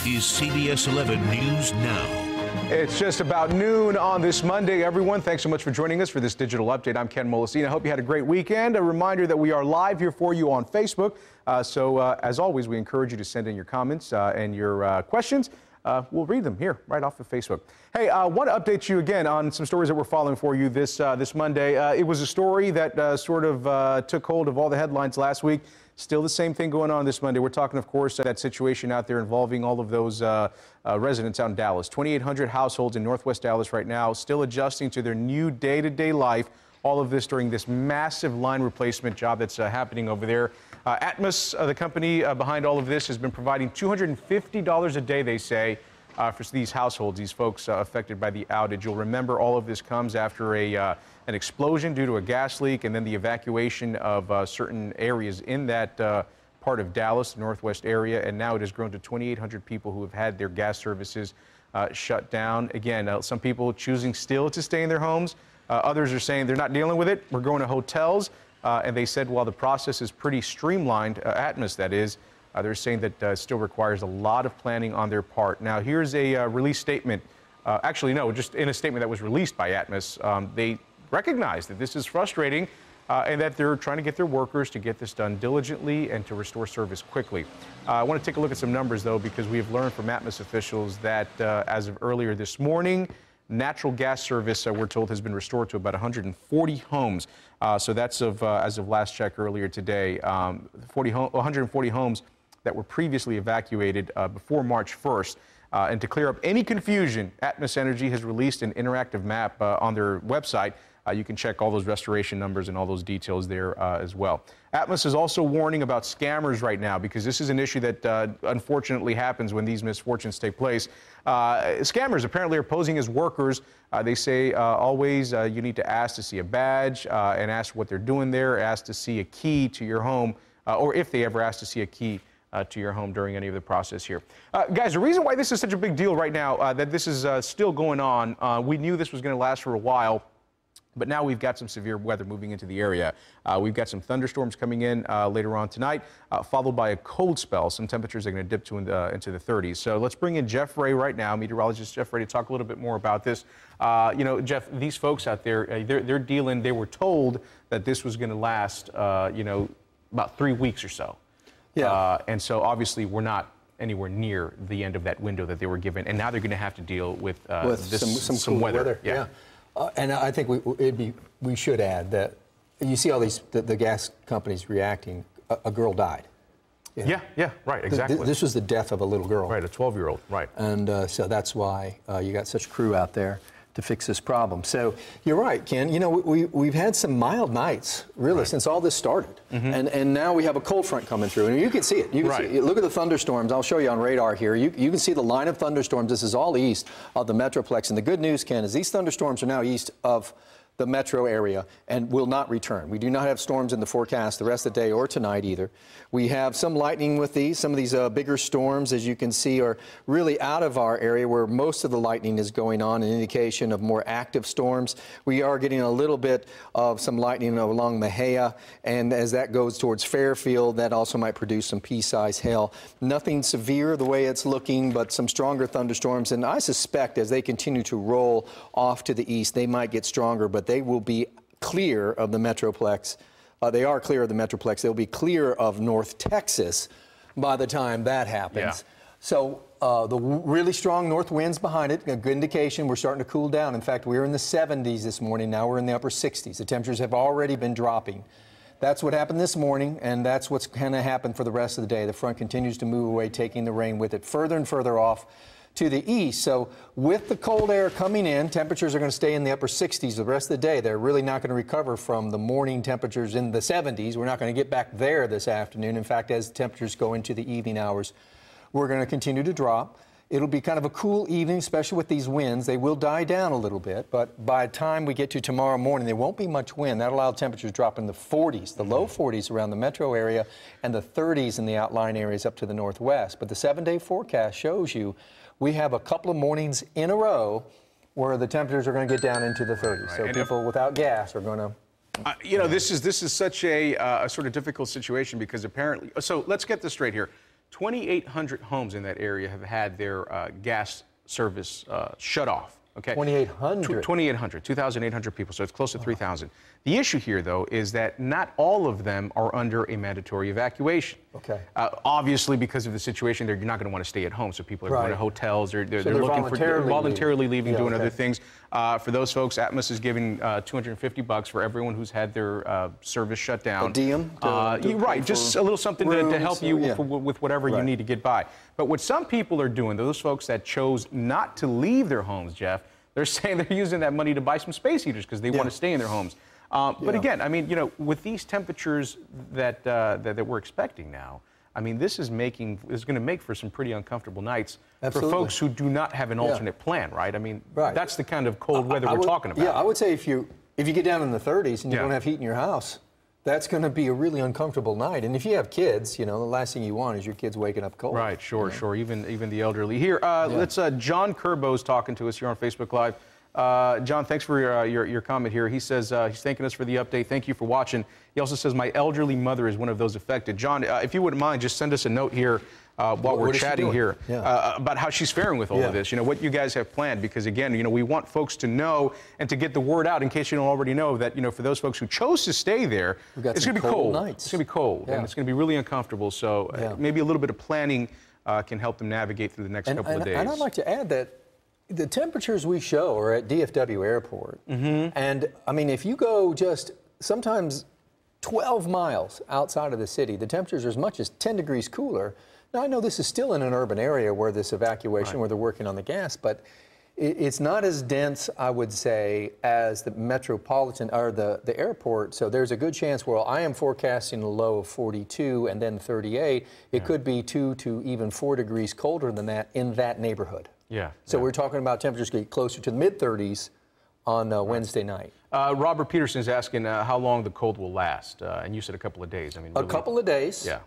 is CBS 11 News Now. It's just about noon on this Monday, everyone. Thanks so much for joining us for this digital update. I'm Ken Molesina. I hope you had a great weekend. A reminder that we are live here for you on Facebook. As always, we encourage you to send in your comments and your questions. We'll read them here right off of Facebook. Hey, I want to update you again on some stories that we're following for you this Monday. It was a story that took hold of all the headlines last week. Still the same thing going on this Monday. We're talking, of course, that situation out there involving all of those residents out in Dallas. 2,800 households in Northwest Dallas right now still adjusting to their new day-to-day life. All of this during this massive line replacement job that's happening over there. Atmos, the company behind all of this, has been providing $250 a day, they say, for these households, these folks affected by the outage. You'll remember all of this comes after an explosion due to a gas leak and then the evacuation of certain areas in that part of Dallas, the Northwest area, and now it has grown to 2,800 people who have had their gas services shut down. Again, some people choosing still to stay in their homes. Others are saying they're not dealing with it. We're going to hotels. And they said while the process is pretty streamlined, Atmos that is, they're saying that still requires a lot of planning on their part. Now, here's a release statement. Actually, no, just in a statement that was released by Atmos. They recognize that this is frustrating and that they're trying to get their workers to get this done diligently and to restore service quickly. I want to take a look at some numbers, though, because we have learned from Atmos officials that as of earlier this morning, natural gas service, we're told, has been restored to about 140 homes. So that's as of last check earlier today, 140 homes that were previously evacuated before March 1st. And to clear up any confusion, Atmos Energy has released an interactive map on their website. You can check all those restoration numbers and all those details there as well. Atmos is also warning about scammers right now because this is an issue that unfortunately happens when these misfortunes take place. Scammers apparently are posing as workers. They say always you need to ask to see a badge and ask what they're doing there, ask to see a key to your home, or if they ever ask to see a key to your home during any of the process here. Guys, the reason why this is such a big deal right now, that this is still going on, we knew this was going to last for a while. But now we've got some severe weather moving into the area. We've got some thunderstorms coming in later on tonight, followed by a cold spell. Some temperatures are going to dip into the 30s. So let's bring in Jeff Ray right now, meteorologist Jeff Ray, to talk a little bit more about this. You know, Jeff, these folks out there, they're dealing, they were told that this was going to last, you know, about 3 weeks or so. Yeah. And so obviously we're not anywhere near the end of that window that they were given. And now they're going to have to deal with some cool weather. Yeah. And I think we should add that you see all these the gas companies reacting. A girl died. Yeah, right, exactly. This was the death of a little girl. Right, a 12-year-old, right. And so that's why you got such a crew out there to fix this problem. So you're right, Ken. You know, we've had some mild nights, really, since all this started. Mm-hmm. And now we have a cold front coming through. And you can see it. You can see it. Look at the thunderstorms. I'll show you on radar here. You can see the line of thunderstorms. This is all east of the Metroplex. And the good news, Ken, is these thunderstorms are now east of the metro area and will not return. We do not have storms in the forecast the rest of the day or tonight either. We have some lightning with these. Some of these bigger storms, as you can see, are really out of our area where most of the lightning is going on, an indication of more active storms. We are getting a little bit of some lightning along Mejia, and as that goes towards Fairfield, that also might produce some pea-sized hail. Nothing severe the way it's looking, but some stronger thunderstorms, and I suspect as they continue to roll off to the east, they might get stronger, but they will be clear of the Metroplex. They are clear of the Metroplex. They'll be clear of North Texas by the time that happens. Yeah. So the really strong north winds behind it, a good indication we're starting to cool down. In fact, we were in the 70s this morning. Now we're in the upper 60s. The temperatures have already been dropping. That's what happened this morning, and that's what's going to happen for the rest of the day. The front continues to move away, taking the rain with it further and further off to the east. So with the cold air coming in, temperatures are going to stay in the upper 60s the rest of the day. They're really not going to recover from the morning temperatures in the 70s. We're not going to get back there this afternoon. In fact, as temperatures go into the evening hours, we're going to continue to drop. It'll be kind of a cool evening, especially with these winds. They will die down a little bit, but by the time we get to tomorrow morning, there won't be much wind. That'll allow temperatures to drop in the 40s, the low 40s around the metro area, and the 30s in the outlying areas up to the northwest. But the 7-day forecast shows you we have a couple of mornings in a row where the temperatures are going to get down into the 30s. Right. So and people without gas are going to... you know, this is such a sort of difficult situation because apparently... So let's get this straight here. 2,800 homes in that area have had their gas service shut off. Okay. 2,800. 2,800 people, so it's close to 3,000. The issue here, though, is that not all of them are under a mandatory evacuation. Okay. Obviously, because of the situation there, you're not going to want to stay at home, so people are going to hotels. They're looking for voluntarily leaving, doing other things. For those folks, Atmos is giving $250 for everyone who's had their service shut down. A diem? Right, just a little something to help you with whatever you need to get by. But what some people are doing, those folks that chose not to leave their homes, Jeff, they're saying they're using that money to buy some space heaters because they want to stay in their homes. But again, I mean, you know, with these temperatures that we're expecting now, I mean, this is going to make for some pretty uncomfortable nights for folks who do not have an alternate plan, right? I mean, that's the kind of cold weather we're talking about. Yeah, I would say if you get down in the 30s and you don't have heat in your house, that's going to be a really uncomfortable night. And if you have kids, you know, the last thing you want is your kids waking up cold. Right, sure. Even the elderly. Here, let's. John Curbo's talking to us here on Facebook Live. John, thanks for your comment here. He says he's thanking us for the update. Thank you for watching. He also says my elderly mother is one of those affected. John, if you wouldn't mind, just send us a note here while we're chatting here about how she's faring with all of this. You know, what you guys have planned, because again, you know, we want folks to know and to get the word out in case you don't already know that, you know, for those folks who chose to stay there, it's going to be cold. It's going to be cold and it's going to be really uncomfortable. So maybe a little bit of planning can help them navigate through the next couple of days. And I'd like to add that the temperatures we show are at DFW Airport. And I mean, if you go just sometimes 12 miles outside of the city, the temperatures are as much as 10 degrees cooler. Now, I know this is still in an urban area where this evacuation, where they're working on the gas, but it's not as dense, I would say, as the metropolitan or the airport. So there's a good chance, well, I am forecasting a low of 42 and then 38. It could be 2 to even 4 degrees colder than that in that neighborhood. So we're talking about temperatures get closer to the mid-30s on Wednesday night. Robert Peterson is asking how long the cold will last, and you said a couple of days. I mean, really, a couple of days. Yeah.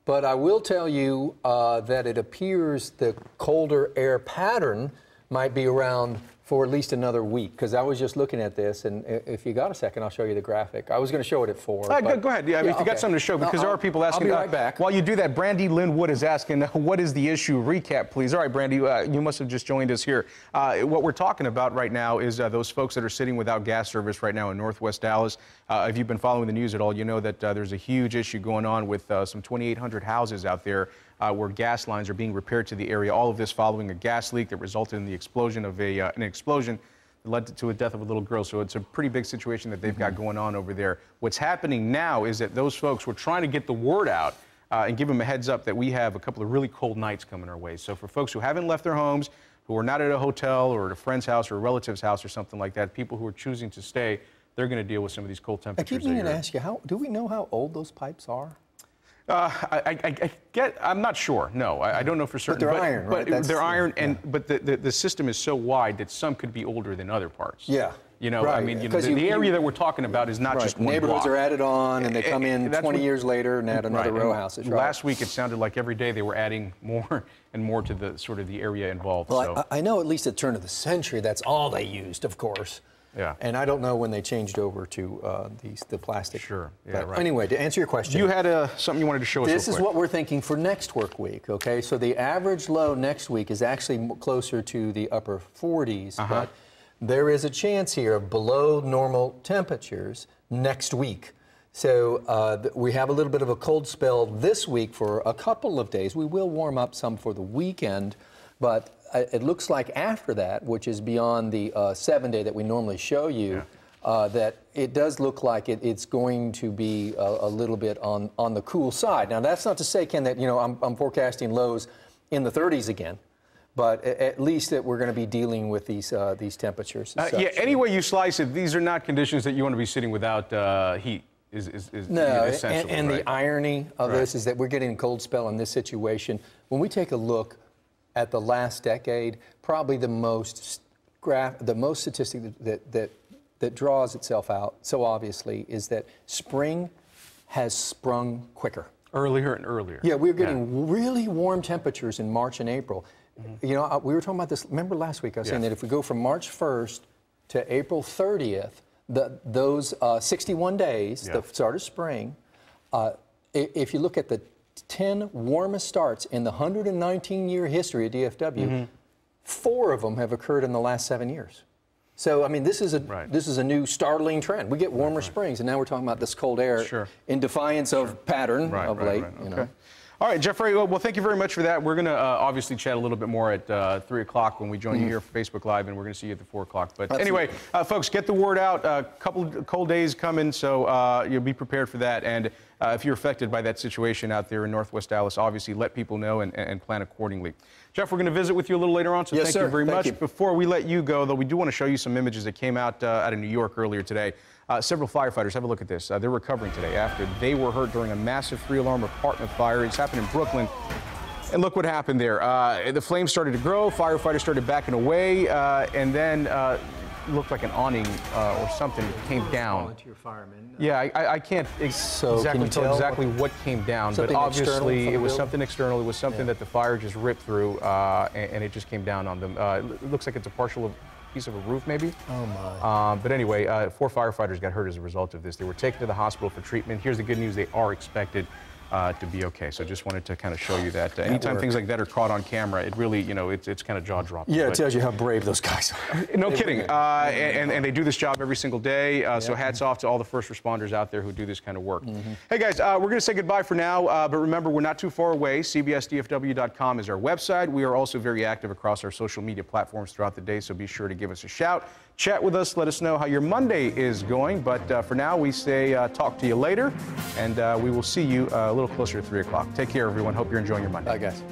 But I will tell you that it appears the colder air pattern might be around for at least another week, because I was just looking at this, and if you got a second, I'll show you the graphic. I was going to show it at 4. Go ahead. Yeah, I mean, if you got something to show, because there are people asking. I'll be right back. While you do that, Brandy Lynn Wood is asking, what is the issue? Recap, please. All right, Brandy, you must have just joined us here. What we're talking about right now is those folks that are sitting without gas service right now in Northwest Dallas. If you've been following the news at all, you know that there's a huge issue going on with some 2,800 houses out there where gas lines are being repaired to the area. All of this following a gas leak that resulted in the explosion of an explosion that led to a death of a little girl. So it's a pretty big situation that they've got going on over there. What's happening now is that those folks were trying to get the word out and give them a heads up that we have a couple of really cold nights coming our way. So for folks who haven't left their homes, who are not at a hotel or at a friend's house or a relative's house or something like that, people who are choosing to stay, they're going to deal with some of these cold temperatures. I keep meaning to ask you, do we know how old those pipes are? I'm not sure. No, I don't know for certain. But they're iron, right? But they're iron, but the system is so wide that some could be older than other parts. Yeah. You know, I mean, the area that we're talking about is not just one neighborhoods block. are added on, and they come in 20 years later and add another row house. Last week, it sounded like every day they were adding more and more to the sort of the area involved. Well, so. I know at least at the turn of the century, that's all they used, of course. Yeah. And I don't know when they changed over to the plastic. Sure. Yeah, but anyway, to answer your question. You had something you wanted to show us This is what we're thinking for next work week, okay? So the average low next week is actually closer to the upper 40s, but there is a chance here of below normal temperatures next week. So we have a little bit of a cold spell this week for a couple of days. We will warm up some for the weekend, but it looks like after that, which is beyond the 7-day that we normally show you, that it does look like it's going to be a little bit on the cool side. Now, that's not to say, Ken, that I'm forecasting lows in the 30s again, but at least that we're going to be dealing with these temperatures. Any way you slice it, these are not conditions that you want to be sitting without heat. No, and the irony of this is that we're getting a cold spell in this situation. When we take a look at the last decade, probably the most statistic that draws itself out so obviously is that spring has sprung quicker. Earlier and earlier. Yeah, we're getting really warm temperatures in March and April. You know, we were talking about this, remember last week I was saying that if we go from March 1st to April 30th, those 61 days, the start of spring, if you look at the 10 warmest starts in the 119-year history of DFW. 4 of them have occurred in the last 7 years. So, I mean, this is a new startling trend. We get warmer springs, and now we're talking about this cold air in defiance of pattern of late. You know. All right, Jeffrey, well, thank you very much for that. We're going to obviously chat a little bit more at 3 o'clock when we join you here for Facebook Live, and we're going to see you at the 4 o'clock. But anyway, folks, get the word out. A couple of cold days coming, so you'll be prepared for that. And if you're affected by that situation out there in Northwest Dallas, obviously let people know and plan accordingly. Jeff, we're going to visit with you a little later on, so thank you very much. Before we let you go, though, we do want to show you some images that came out of New York earlier today. Several firefighters, have a look at this. They're recovering today after they were hurt during a massive 3-alarm apartment fire. It's happened in Brooklyn. And look what happened there. The flames started to grow, firefighters started backing away, and then looked like an awning or something came down. Volunteer firemen. Yeah, I can't exactly tell exactly what came down, but obviously it was something external. It was something that the fire just ripped through, and it just came down on them. It looks like it's a partial piece of a roof, maybe. Oh, my. But anyway, 4 firefighters got hurt as a result of this. They were taken to the hospital for treatment. Here's the good news. They are expected to be okay. So just wanted to kind of show you that. Anytime things like that are caught on camera, it really, you know, it's kind of jaw-dropping. Yeah, it tells you how brave those guys are. No kidding. And they do this job every single day. So hats off to all the first responders out there who do this kind of work. Hey, guys, we're going to say goodbye for now. But remember, we're not too far away. CBSDFW.com is our website. We are also very active across our social media platforms throughout the day. So be sure to give us a shout. Chat with us. Let us know how your Monday is going. But for now, we say talk to you later. And we will see you a little closer to 3 o'clock. Take care, everyone. Hope you're enjoying your Monday. Bye, guys.